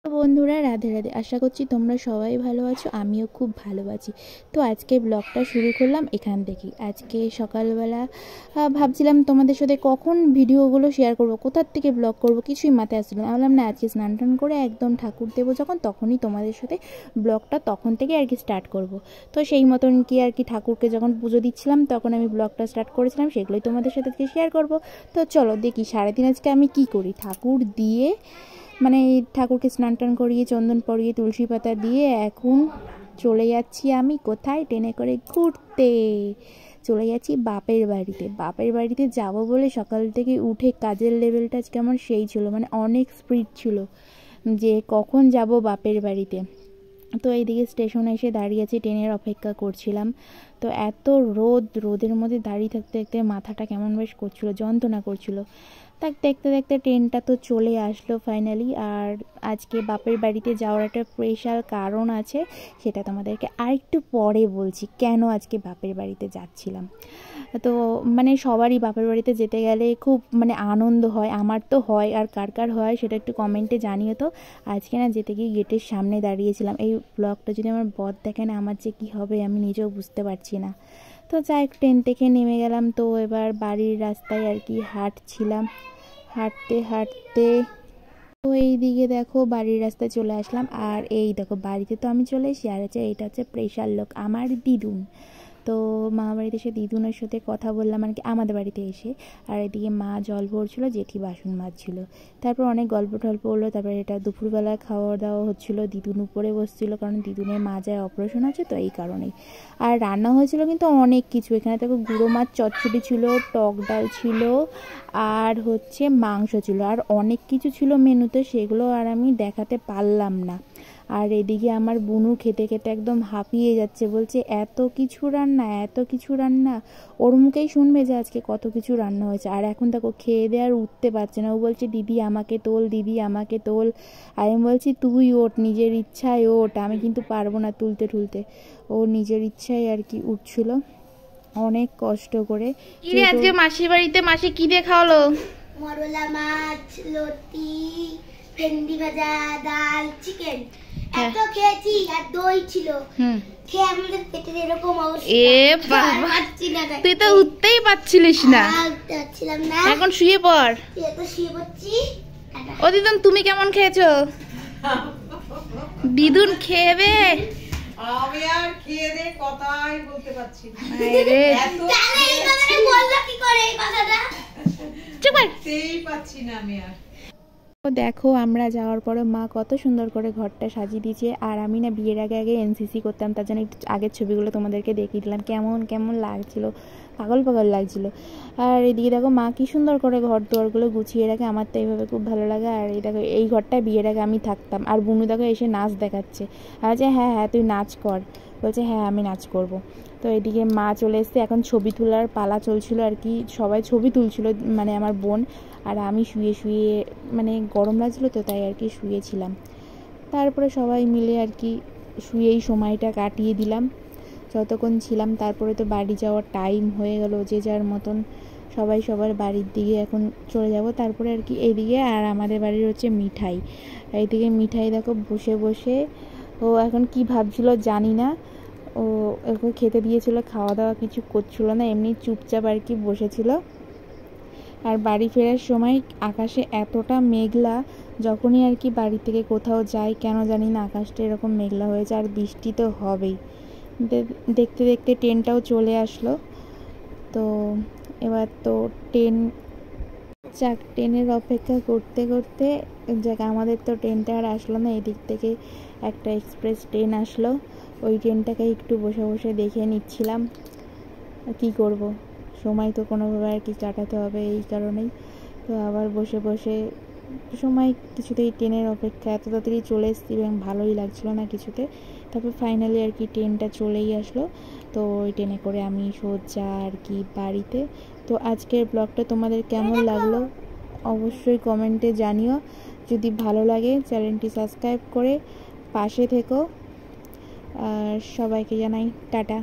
তো বন্ধুরা, রাধে রাধে। আশা করছি তোমরা সবাই ভালো আছো, আমিও খুব ভালো আছি। তো আজকে ব্লগটা শুরু করলাম এখান থেকেই। আজকে সকালবেলা ভাবছিলাম তোমাদের সাথে কখন ভিডিওগুলো শেয়ার করব, কোথার থেকে ব্লগ করব, কিছুই মাথায় আসছিল না। ভাবলাম না, আজকে স্নান টান করে একদম ঠাকুর দেবো যখন, তখনই তোমাদের সাথে ব্লগটা তখন থেকে আর কি স্টার্ট করব। তো সেই মতন কি আর কি ঠাকুরকে যখন পুজো দিচ্ছিলাম তখন আমি ব্লগটা স্টার্ট করেছিলাম, সেগুলোই তোমাদের সাথে আজকে শেয়ার করব। তো চলো দেখি সারাদিন আজকে আমি কি করি। ঠাকুর দিয়ে মানে ঠাকুরকে স্নান টান করিয়ে চন্দন পরিয়ে তুলসী পাতা দিয়ে এখন চলে যাচ্ছি আমি কোথায়, ট্রেনে করে ঘুরতে চলে যাচ্ছি বাপের বাড়িতে। বাপের বাড়িতে যাব বলে সকাল থেকে উঠে কাজের লেভেলটা আজকে আমার সেই ছিল, মানে অনেক স্পিড ছিল যে কখন যাব বাপের বাড়িতে। তো এইদিকে স্টেশনে এসে দাঁড়িয়ে আছি, ট্রেনের অপেক্ষা করছিলাম। তো এত রোদের মধ্যে দাঁড়িয়ে থাকতে থাকতে মাথাটা কেমন বেশ করছিল, যন্ত্রণা করছিল। তাক দেখতে দেখতে ট্রেনটা তো চলে আসলো ফাইনালি। আর আজকে বাপের বাড়িতে যাওয়ার একটা স্পেশাল কারণ আছে, সেটা তোমাদেরকে আরেকটু পরে বলছি, কেন আজকে বাপের বাড়িতে যাচ্ছিলাম। তো মানে সবারই বাপের বাড়িতে যেতে গেলে খুব মানে আনন্দ হয়, আমার তো হয়, আর কার কার হয় সেটা একটু কমেন্টে জানিও। তো আজকে না যেতে গিয়ে গেটের সামনে দাঁড়িয়েছিলাম। এই ব্লগটা যদি আমার বর দেখে না, আমার যে কী হবে আমি নিজেও বুঝতে পারছি না। তো যাই ট্রেন থেকে নেমে গেলাম। তো এবার বাড়ির রাস্তায় আর কি হাঁটছিলাম, হাঁটতে হাঁটতে তো এইদিকে দেখো বাড়ির রাস্তায় চলে আসলাম। আর এই দেখো বাড়িতে তো আমি চলে এসেছি, আর এটা হচ্ছে প্রেশার লোক আমার দিদুন। তো মা বাড়িতে এসে দিদুনের সাথে কথা বললাম আর কি, আমাদের বাড়িতে এসে। আর এদিকে মা জল ভরছিল, জেঠি বাসন মাজছিল। তারপর অনেক গল্প টল্প হলো। তারপরে এটা দুপুরবেলা খাওয়া দাওয়া হচ্ছিল। দিদুন উপরে বসছিল, কারণ দিদুনের মাজায় অপারেশন আছে, তো এই কারণেই। আর রান্না হয়েছিল কিন্তু অনেক কিছু। এখানে দেখো গুঁড়ো মাছ চচ্চড়ি ছিল, টক ডাল ছিল, আর হচ্ছে মাংস ছিল, আর অনেক কিছু ছিল মেনুতে, সেগুলো আর আমি দেখাতে পারলাম না। আর এদিকে আমার বুনু খেতে খেতে একদম হাঁপিয়ে যাচ্ছে, বলছে এত কিছু রান্না, এত কিছু রান্না। ওর মুখেই শুনবে যে আজকে কত কিছু রান্না হয়েছে। আর এখন দেখো খেয়ে দিয়ে আর উঠতে পারছে না, ও বলছে দিদি আমাকে তোল, দিদি আমাকে তোল। আর আমি বলছি তুই ওঠ, নিজের ইচ্ছায় ওঠ, আমি কিন্তু পারবো না তুলতে ঠুলতে। ও নিজের ইচ্ছায় আর কি উঠছিল অনেক কষ্ট করে। আজকে মাসির বাড়িতে মাসি কি দিয়ে খাওয়ালো? মরলা মাছ, লতি, ভেন্ডি ভাজা, ডাল, চিকেন। এত খেয়েছি, আর দই ছিল। খেয়ে আমাদের পেটে এরকম অবস্থা। এ বাবা, তুই তো উঠতেই পারছিলিস না। উঠতে পারছিলাম না। এখন শুয়ে পড়। তো শুয়ে পড়ছি। ও দিদুন, তুমি কেমন খেয়েছো? দিদুন খেয়ে আমি আর খেয়ে দে কথাই বলতে পারছি না। আরে তাহলে এই কথাটা বললো কি করে, এই কথাটা চুপ কর। সেই পাচ্ছি না আমি আর। দেখো আমরা যাওয়ার পরে মা কত সুন্দর করে ঘরটা সাজিয়ে দিয়েছে। আর আমি না বিয়ের আগে আগে এনসিসি করতাম, তার জন্য একটু আগের ছবিগুলো তোমাদেরকে দেখিয়ে দিলাম, কেমন কেমন লাগছিল, পাগল পাগল লাগছিল। আর এদিকে দেখো মা কি সুন্দর করে ঘর দুয়ারগুলো গুছিয়ে রাখে, আমার তো এইভাবে খুব ভালো লাগে। আর এই দেখো এই ঘরটা বিয়ের আগে আমি থাকতাম। আর বুনু দেখো এসে নাচ দেখাচ্ছে, আর যে হ্যাঁ হ্যাঁ তুই নাচ কর, বলছে হ্যাঁ আমি নাচ করব। তো এদিকে মা চলে এসছে, এখন ছবি তোলার পালা চলছিল আর কি, সবাই ছবি তুলছিল, মানে আমার বোন। আর আমি শুয়ে শুয়ে মানে গরম লাগছিলো তো তাই আর কি শুয়েছিলাম। তারপরে সবাই মিলে আর কি শুয়েই সময়টা কাটিয়ে দিলাম যতক্ষণ ছিলাম। তারপরে তো বাড়ি যাওয়ার টাইম হয়ে গেল, যে যার মতন সবাই সবার বাড়ির দিকে এখন চলে যাব। তারপরে আর কি এইদিকে আর আমাদের বাড়ির হচ্ছে মিঠাই, এইদিকে মিঠাই দেখো বসে বসে ও এখন কি ভাবছিল জানি না, ও ওকে খেতে দিয়েছিল, খাওয়া দাওয়া কিছু করছিল না, এমনি চুপচাপ আর কি বসেছিল। আর বাড়ি ফেরার সময় আকাশে এতটা মেঘলা, যখনই আর কি বাড়ি থেকে কোথাও যাই কেন জানি না আকাশটা এরকম মেঘলা হয়েছে, আর বৃষ্টি তো হবেই। দেখতে দেখতে ট্রেনটাও চলে আসলো। তো এবার তো ট্রেনের অপেক্ষা করতে করতে যাক আমাদের তো ট্রেনটা আর আসলো না। এদিক থেকে একটা এক্সপ্রেস ট্রেন আসলো, ওই ট্রেনটাকে একটু বসে বসে দেখে নিচ্ছিলাম। কি করব, সময় তো কোনোভাবে আর কি কাটাতে হবে, এই কারণেই তো আবার বসে বসে সময় কিছুতেই ট্রেনের অপেক্ষা, এত তাড়াতাড়ি চলে এসেছি এবং ভালোই লাগছিল না কিছুতে। তারপর ফাইনালি আর কি ট্রেনটা চলেই আসলো। তো ওই ট্রেনে করে আমি সোজা আর কি বাড়িতে। তো আজকের ব্লগটা তোমাদের কেমন লাগলো অবশ্যই কমেন্টে জানিও। যদি ভালো লাগে চ্যানেলটি সাবস্ক্রাইব করে পাশে থেকো। আর সবাইকে জানাই টাটা।